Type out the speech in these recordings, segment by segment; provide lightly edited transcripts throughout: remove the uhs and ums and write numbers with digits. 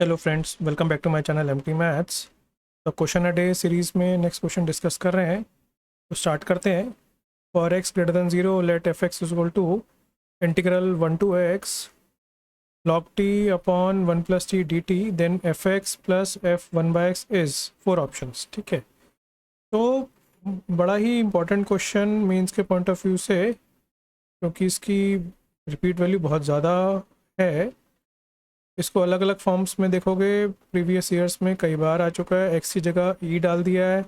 Hello friends, welcome back to my channel MT maths. तो question a day series में next question discuss कर रहे हैं। तो स्टार्ट करते हैं। For X greater than zero let F X equal to integral 1 to x log t upon 1 + t dt then F X plus F 1/x is 4 options. ठीक है, तो बड़ा ही इंपॉर्टेंट क्वेश्चन मीन्स के पॉइंट ऑफ व्यू से, क्योंकि इसकी repeat value बहुत ज़्यादा है। इसको अलग अलग फॉर्म्स में देखोगे, प्रीवियस ईयर्स में कई बार आ चुका है। एक्स की जगह ई डाल दिया है,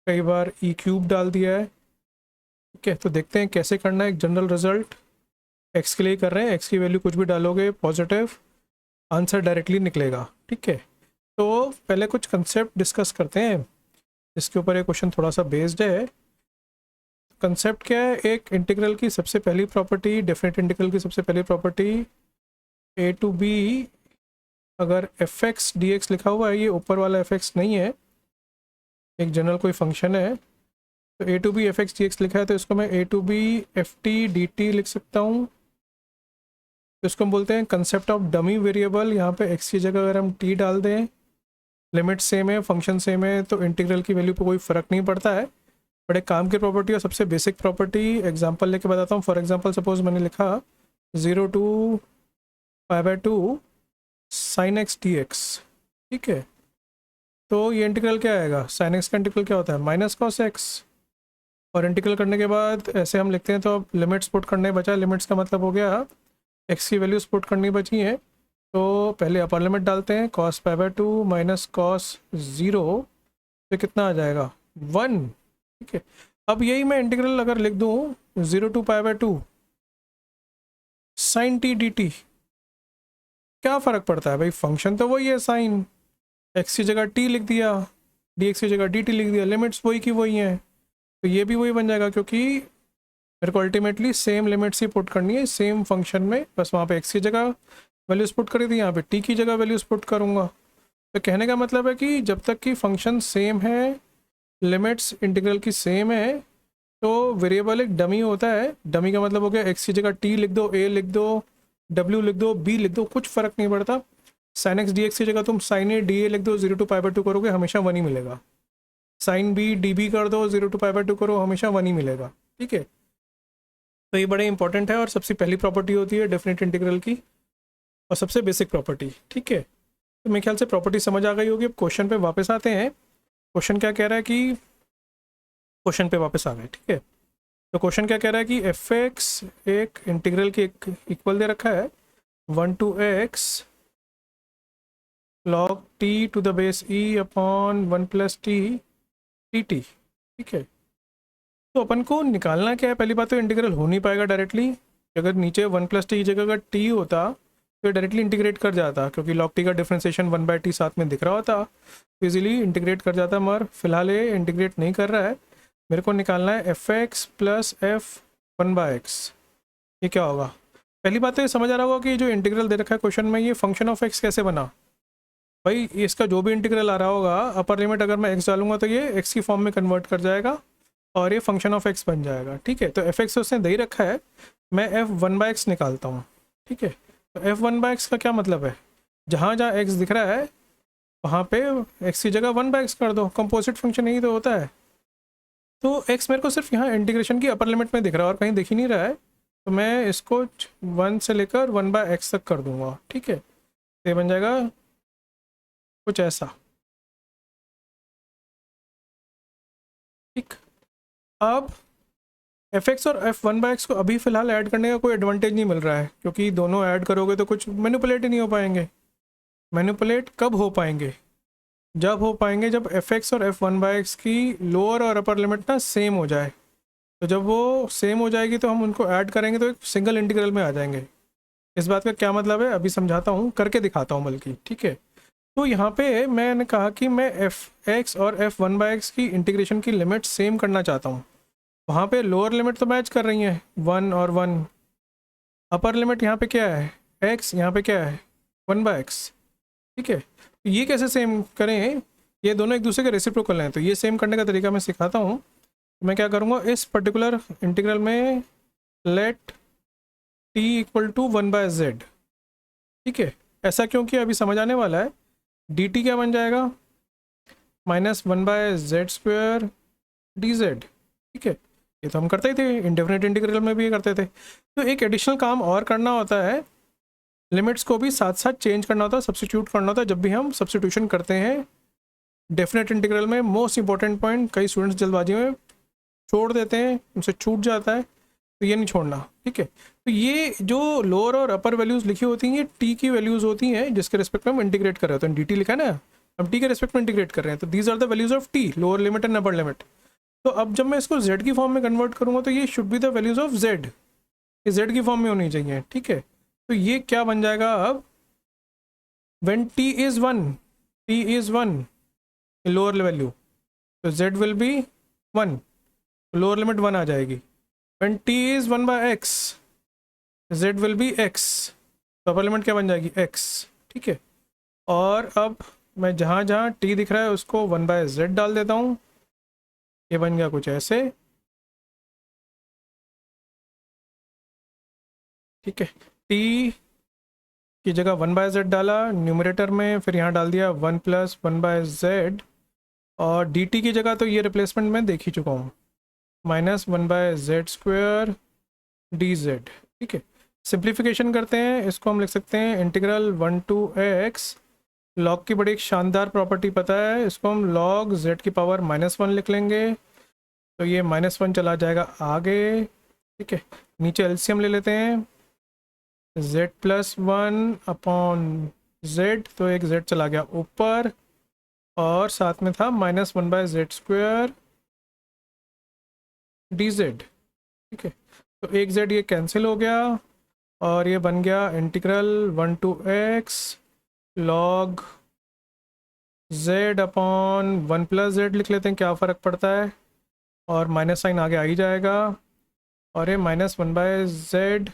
कई बार ई क्यूब डाल दिया है। ठीक है, तो देखते हैं कैसे करना है। एक जनरल रिजल्ट एक्स के लिए कर रहे हैं, एक्स की वैल्यू कुछ भी डालोगे पॉजिटिव, आंसर डायरेक्टली निकलेगा। ठीक है, तो पहले कुछ कंसेप्ट डिस्कस करते हैं, इसके ऊपर ये क्वेश्चन थोड़ा सा बेस्ड है। कंसेप्ट क्या है? एक इंटीग्रल की सबसे पहली प्रॉपर्टी, डेफिनेट इंटीग्रल की सबसे पहली प्रॉपर्टी ए टू बी, अगर एफ एक्स डी एक्स लिखा हुआ है, ये ऊपर वाला एफ एक्स नहीं है, एक जनरल कोई फंक्शन है, तो A to B F X D X लिखा है, तो इसको मैं A to B F T D T लिख सकता हूँ। तो इसको हम बोलते हैं कंसेप्ट ऑफ डमी वेरिएबल। यहाँ पे एक्स की जगह अगर हम टी डाल दें, लिमिट सेम है, फंक्शन सेम है, तो इंटीग्रल की वैल्यू पर कोई फ़र्क नहीं पड़ता है। बट एक काम की प्रॉपर्टी और सबसे बेसिक प्रॉपर्टी एग्जाम्पल लेके बताता हूँ। फॉर एग्जाम्पल सपोज मैंने लिखा 0 to π/2 sine X D X. ठीक है, तो ये इंटीग्रल क्या आएगा? साइन एक्स का इंटीग्रल क्या होता है? Minus cos x. और इंटीग्रल करने के बाद ऐसे हम लिखते हैं, तो अब लिमिट्स पुट करने बचा। लिमिट्स का मतलब हो गया एक्स की वैल्यूज पुट करनी बची हैं, तो पहले अपर लिमिट डालते हैं, कॉस π/2 माइनस कॉस 0, तो कितना आ जाएगा? 1। ठीक है, अब यही मैं इंटीग्रल अगर लिख दूँ 0 to π/2 sine T D T, क्या फ़र्क पड़ता है भाई? फंक्शन तो वही है, साइन। एक्स की जगह टी लिख दिया, डी एक्स की जगह डी टी लिख दिया, लिमिट्स वही की वही हैं, तो ये भी वही बन जाएगा, क्योंकि मेरे को अल्टीमेटली सेम लिमिट्स ही पुट करनी है सेम फंक्शन में। बस वहाँ पे एक्स की जगह वैल्यूज पुट करी थी, यहाँ पे टी की जगह वैल्यूज पुट करूँगा। तो कहने का मतलब है कि जब तक कि फंक्शन सेम है, लिमिट्स इंटीग्रल की सेम है, तो वेरिएबल एक डमी होता है। डमी का मतलब हो गया एक्स की जगह टी लिख दो, ए लिख दो, डब्ल्यू लिख दो, बी लिख दो, कुछ फ़र्क नहीं पड़ता। साइन एक्स डी एक्स की जगह तुम साइन ए डी ए लिख दो, 0 to π/2 करोगे, हमेशा 1 ही मिलेगा। साइन बी डी बी कर दो, 0 to π/2 करो, हमेशा 1 ही मिलेगा। ठीक है, तो ये बड़े इंपॉर्टेंट है और सबसे पहली प्रॉपर्टी होती है डेफिनेट इंटीग्रल की, और सबसे बेसिक प्रॉपर्टी। ठीक है, तो मेरे ख्याल से प्रॉपर्टी समझ आ गई होगी। अब क्वेश्चन पे वापस आते हैं। क्वेश्चन क्या कह रहा है कि क्वेश्चन पे वापस आ गए। ठीक है, तो क्वेश्चन क्या कह रहा है कि एफ एक्स एक इंटीग्रल की एक इक्वल दे रखा है 1 to x log t to the base e upon 1 + t dt। ठीक है, तो अपन को निकालना क्या है? पहली बात तो इंटीग्रल हो नहीं पाएगा डायरेक्टली। अगर नीचे 1 + t की जगह अगर t होता तो डायरेक्टली इंटीग्रेट कर जाता, क्योंकि log t का डिफ्रेंसिएशन 1/t साथ में दिख रहा होता, तो ईजिली इंटीग्रेट कर जाता। मगर फिलहाल ये इंटीग्रेट नहीं कर रहा है। मेरे को निकालना है F X plus F 1/x। ये क्या होगा? पहली बात तो ये समझ आ रहा होगा कि जो इंटीग्रल दे रखा है क्वेश्चन में, ये फंक्शन ऑफ एक्स कैसे बना। भाई इसका जो भी इंटीग्रल आ रहा होगा, अपर लिमिट अगर मैं एक्स डालूंगा तो ये एक्स की फॉर्म में कन्वर्ट कर जाएगा और ये फंक्शन ऑफ एक्स बन जाएगा। ठीक है, तो एफ एक्स उसने दे ही रखा है, मैं एफ 1/x निकालता हूँ। ठीक है, तो एफ 1/x का क्या मतलब है? जहाँ जहाँ एक्स दिख रहा है वहाँ पे एक्स की जगह 1/x कर दो। कंपोजिट फंक्शन यही तो होता है। तो एक्स मेरे को सिर्फ यहाँ इंटीग्रेशन की अपर लिमिट में दिख रहा है और कहीं दिख ही नहीं रहा है, तो मैं इसको 1 से लेकर 1/x तक कर दूंगा। ठीक है, तो ये बन जाएगा कुछ ऐसा। ठीक, अब एफ एक्स और एफ 1/x को अभी फ़िलहाल ऐड करने का कोई एडवांटेज नहीं मिल रहा है, क्योंकि दोनों ऐड करोगे तो कुछ मैनिपुलेट ही नहीं हो पाएंगे। मैनिपुलेट कब हो पाएंगे? जब हो पाएंगे जब एफ एक्स और एफ 1/x की लोअर और अपर लिमिट ना सेम हो जाए। तो जब वो सेम हो जाएगी तो हम उनको ऐड करेंगे तो एक सिंगल इंटीग्रल में आ जाएंगे। इस बात का क्या मतलब है अभी समझाता हूँ, करके दिखाता हूँ बल्कि। ठीक है, तो यहाँ पे मैंने कहा कि मैं एफ एक्स और एफ 1/x की इंटीग्रेशन की लिमिट सेम करना चाहता हूँ। वहाँ पे लोअर लिमिट तो मैच कर रही हैं 1 और 1, अपर लिमिट यहाँ पे क्या है x, यहाँ पे क्या है 1/x। ठीक है, तो ये कैसे सेम करें? ये दोनों एक दूसरे के रेसिप्रोकल हैं, तो ये सेम करने का तरीका मैं सिखाता हूँ। मैं क्या करूँगा, इस पर्टिकुलर इंटीग्रल में लेट t = 1/z। ठीक है, ऐसा क्योंकि अभी समझ आने वाला है। डी टी क्या बन जाएगा, -1/z² dz। ठीक है, ये तो हम करते ही थे, इंडेफिनिट इंटीग्रल में भी ये करते थे। तो एक एडिशनल काम और करना होता है, लिमिट्स को भी साथ साथ चेंज करना होता है, सब्स्टिट्यूट करना होता है जब भी हम सब्स्टिट्यूशन करते हैं डेफिनेट इंटीग्रल में। मोस्ट इंपॉर्टेंट पॉइंट, कई स्टूडेंट्स जल्दबाजी में छोड़ देते हैं, उनसे छूट जाता है, तो ये नहीं छोड़ना। ठीक है, तो ये जो लोअर और अपर वैल्यूज़ लिखी होती हैं ये टी की वैल्यूज़ होती हैं जिसके रिस्पेक्ट में हम इंटीग्रेट कर रहे होते हैं। डी टी लिखा है ना, हम टी के रिस्पेक्ट में इंटीग्रेट कर रहे हैं, तो these are the values of T, lower limit and upper limit. तो अब जब मैं इसको z की फॉर्म में कन्वर्ट करूँगा तो ये should be the values of z, ये z की फॉर्म में होनी चाहिए। ठीक है, तो ये क्या बन जाएगा अब, when t is 1 lower value, तो z will be 1, lower limit 1 आ जाएगी। When t is 1/x, z will be x, तो अपर लिमिट क्या बन जाएगी, x। ठीक है, और अब मैं जहाँ जहाँ t दिख रहा है उसको 1/z डाल देता हूँ, ये बन गया कुछ ऐसे। ठीक है, t की जगह 1/z डाला न्यूमरेटर में, फिर यहाँ डाल दिया 1 + 1/z, और dt की जगह तो ये रिप्लेसमेंट मैं देख ही चुका हूँ, -1/z² dz। ठीक है, सिंप्लीफिकेशन करते हैं, इसको हम लिख सकते हैं इंटीग्रल 1 to x। लॉग की बड़ी एक शानदार प्रॉपर्टी पता है, इसको हम log z की पावर -1 लिख लेंगे, तो ये -1 चला जाएगा आगे। ठीक है, नीचे एलसीएम ले लेते हैं, z + 1/z, तो एक z चला गया ऊपर, और साथ में था -1/z² dz। ठीक है, तो एक z ये कैंसिल हो गया, और ये बन गया integral 1 to x log z/1 + z लिख लेते हैं, क्या फ़र्क पड़ता है, और माइनस साइन आगे आ ही जाएगा, और ये -1/z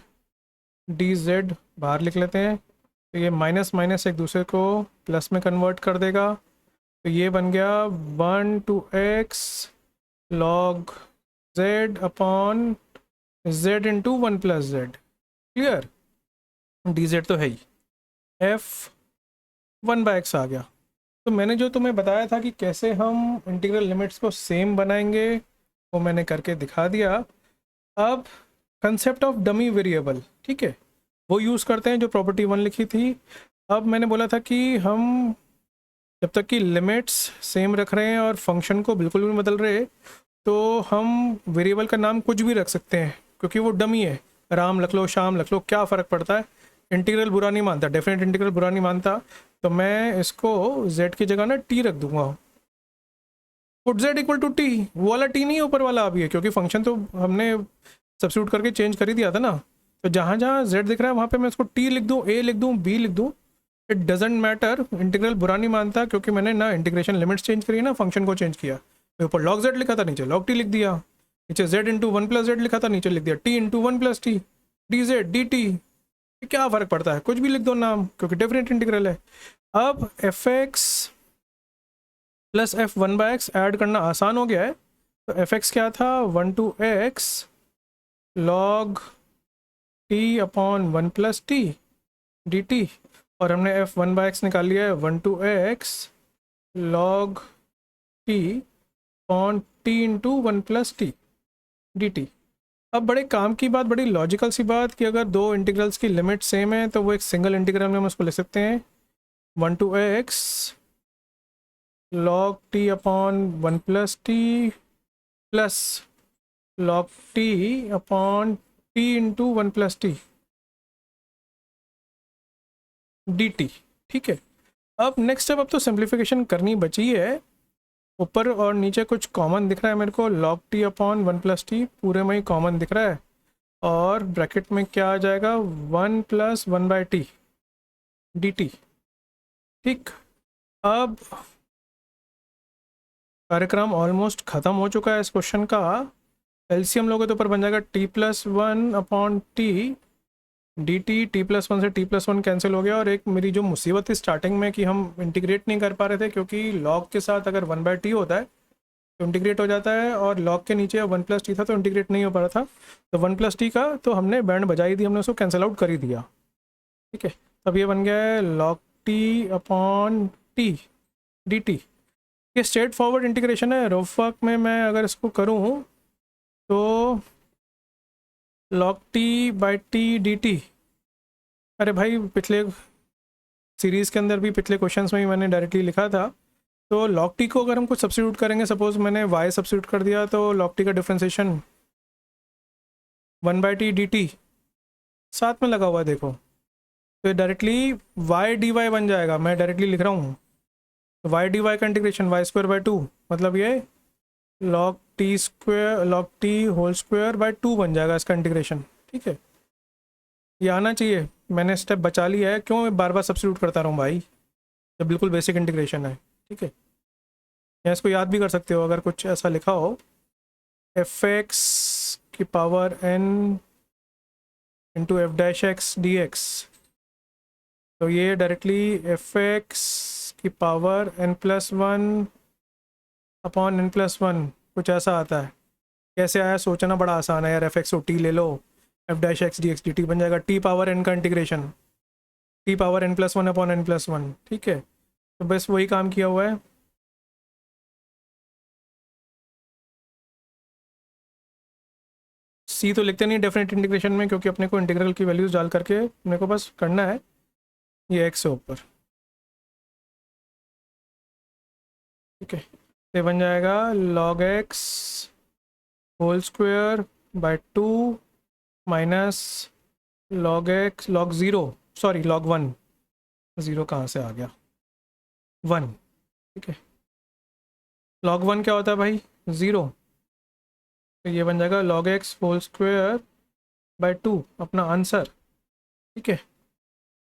dz बाहर लिख लेते हैं, तो ये माइनस माइनस एक दूसरे को प्लस में कन्वर्ट कर देगा, तो ये बन गया 1 to x log z/z into 1 + z। Clear, dz तो है ही, f 1/x आ गया। तो मैंने जो तुम्हें बताया था कि कैसे हम इंटीग्रल लिमिट्स को सेम बनाएंगे वो मैंने करके दिखा दिया। अब कंसेप्ट ऑफ डमी वेरिएबल, ठीक है, वो यूज़ करते हैं जो प्रॉपर्टी 1 लिखी थी। अब मैंने बोला था कि हम जब तक कि लिमिट्स सेम रख रहे हैं और फंक्शन को बिल्कुल भी नहीं बदल रहे, तो हम वेरिएबल का नाम कुछ भी रख सकते हैं, क्योंकि वो डमी है। राम रख लो, श्याम रख लो, क्या फ़र्क पड़ता है, इंटीग्रल बुरा नहीं मानता, डेफिनेट इंटीग्रल बुरा नहीं मानता। तो मैं इसको z की जगह ना t रख दूंगा, put z equal to T, वो वाला t नहीं है ऊपर वाला अभी है, क्योंकि फंक्शन तो हमने सब्स्टिट्यूट करके चेंज कर ही दिया था ना। तो जहाँ जहाँ z दिख रहा है वहाँ पे मैं इसको t लिख दूँ, a लिख दूँ, b लिख दूँ, इट डजेंट मैटर, इंटीग्रल बुरा नहीं मानता, क्योंकि मैंने ना इंटीग्रेशन लिमिट्स चेंज करी है ना फंक्शन को चेंज किया। तो ऊपर log z लिखा था, नीचे log t लिख दिया, नीचे z इंटू 1 + z लिखा था, नीचे लिख दिया t into 1 + t dz dt। क्या फ़र्क पड़ता है, कुछ भी लिख दो नाम, क्योंकि डेफिनेट इंटीग्रल है। अब fx + f1/x ऐड करना आसान हो गया है। तो fx क्या था, 1 to x log t/1 + t dt, और हमने f1/x निकाल लिया है 1 to x log t/t into 1 + t dt। अब बड़े काम की बात, बड़ी लॉजिकल सी बात, कि अगर दो इंटीग्रल्स की लिमिट सेम है तो वो एक सिंगल इंटीग्रल में हम उसको लिख सकते हैं 1 to x log t/1 + t plus log t/t into 1 + t dt। ठीक है, अब नेक्स्ट स्टेप, अब तो सिंप्लीफिकेशन करनी बची है। ऊपर और नीचे कुछ कॉमन दिख रहा है मेरे को, log t/1 + t पूरे में ही कॉमन दिख रहा है, और ब्रैकेट में क्या आ जाएगा, 1 + 1/t dt। ठीक, अब कार्यक्रम ऑलमोस्ट ख़त्म हो चुका है इस क्वेश्चन का। एलसीएम लोगे तो ऊपर बन जाएगा t + 1/t dt, t + 1 से t + 1 कैंसिल हो गया। और एक मेरी जो मुसीबत थी स्टार्टिंग में कि हम इंटीग्रेट नहीं कर पा रहे थे, क्योंकि log के साथ अगर 1/t होता है तो इंटीग्रेट हो जाता है, और log के नीचे 1 + t था तो इंटीग्रेट नहीं हो पा रहा था। तो 1 + t का तो हमने बैंड बजा ही दी, हमने उसको कैंसिल आउट कर ही दिया। ठीक है, अब ये बन गया है log t upon T D T. ये स्ट्रेट फॉरवर्ड इंटीग्रेशन है। रफ वर्क में मैं अगर इसको करूँ तो log t by T D T. अरे भाई पिछले सीरीज़ के अंदर भी पिछले क्वेश्चंस में ही मैंने डायरेक्टली लिखा था। तो log t को अगर हम कुछ सब्स्टिट्यूट करेंगे, सपोज मैंने y सब्स्टिट्यूट कर दिया, तो log t का डिफ्रेंसिएशन 1/t dt साथ में लगा हुआ है देखो, तो ये डायरेक्टली y dy बन जाएगा। मैं डायरेक्टली लिख रहा हूँ y dy का इंटीग्रेशन y²/2, मतलब ये log t whole square by 2 बन जाएगा इसका इंटीग्रेशन। ठीक है, ये आना चाहिए। मैंने स्टेप बचा लिया है, क्यों मैं बार बार सब्स्टिट्यूट करता रहूँ भाई, तो बिल्कुल बेसिक इंटीग्रेशन है। ठीक है, या इसको याद भी कर सकते हो अगर कुछ ऐसा लिखा हो, fx की power n into F dash X D x, तो ये डायरेक्टली fx की पावर n+1 अपॉन n+1 कुछ ऐसा आता है। कैसे आया सोचना बड़ा आसान है यार, fx को t ले लो, F dash X D X D T बन जाएगा t पावर n का integration, t power n+1 upon n+1। ठीक है, तो बस वही काम किया हुआ है। सी तो लिखते नहीं डेफिनेट इंटीग्रेशन में, क्योंकि अपने को इंटीग्रल की वैल्यूज डाल करके अपने को बस करना है ये x से ऊपर। ठीक है, ये बन जाएगा log x whole square by 2 minus log x log 0 sorry log 1, 0 कहाँ से आ गया 1। ठीक है, log 1 क्या होता है भाई 0, तो ये बन जाएगा log x whole square by 2 अपना आंसर। ठीक है,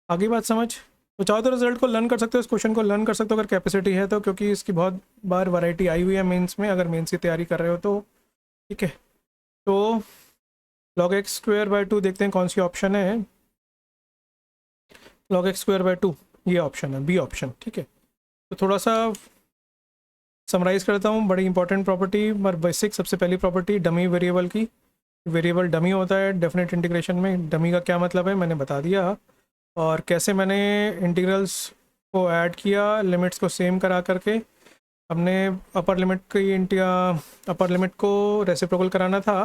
आगे बात समझ। तो चाहो तो रिजल्ट को लर्न कर सकते हो, इस क्वेश्चन को लर्न कर सकते हो अगर कैपेसिटी है तो, क्योंकि इसकी बहुत बार वैरायटी आई हुई है मेंस में, अगर मेंस की तैयारी कर रहे हो तो। ठीक है, तो log x स्क्वायर बाय 2 देखते हैं कौन सी ऑप्शन है। log x स्क्वायर बाय 2 ये ऑप्शन है, बी ऑप्शन। ठीक है, तो थोड़ा सा समराइज़ करता हूँ। बड़ी इंपॉर्टेंट प्रॉपर्टी और बेसिक सबसे पहली प्रॉपर्टी डमी वेरिएबल की। वेरिएबल डमी होता है डेफिनेट इंटीग्रेशन में। डमी का क्या मतलब है मैंने बता दिया, और कैसे मैंने इंटीग्रल्स को ऐड किया, लिमिट्स को सेम करा करके। हमने अपर लिमिट को रेसिप्रोकल कराना था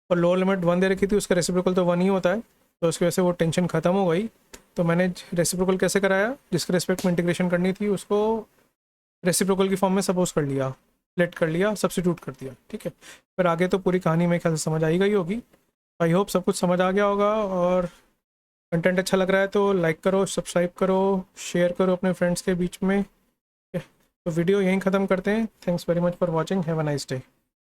और लोअर लिमिट 1 दे रखी थी, उसका रेसिप्रोकल तो 1 ही होता है, तो उसकी वजह से वो टेंशन ख़त्म हो गई। तो मैंने रेसिप्रोकल कैसे कराया, जिसके रेस्पेक्ट में इंटीग्रेशन करनी थी उसको रेसिप्रोकल की फॉर्म में सपोज कर लिया, लेट कर लिया, सब्स्टिट्यूट कर दिया। ठीक है, फिर आगे तो पूरी कहानी मेरे ख्याल से समझ आई गई होगी। आई होप सब कुछ समझ आ गया होगा, और कंटेंट अच्छा लग रहा है तो लाइक करो, सब्सक्राइब करो, शेयर करो अपने फ्रेंड्स के बीच में। तो वीडियो यहीं ख़त्म करते हैं। Thanks very much for watching, have a nice day.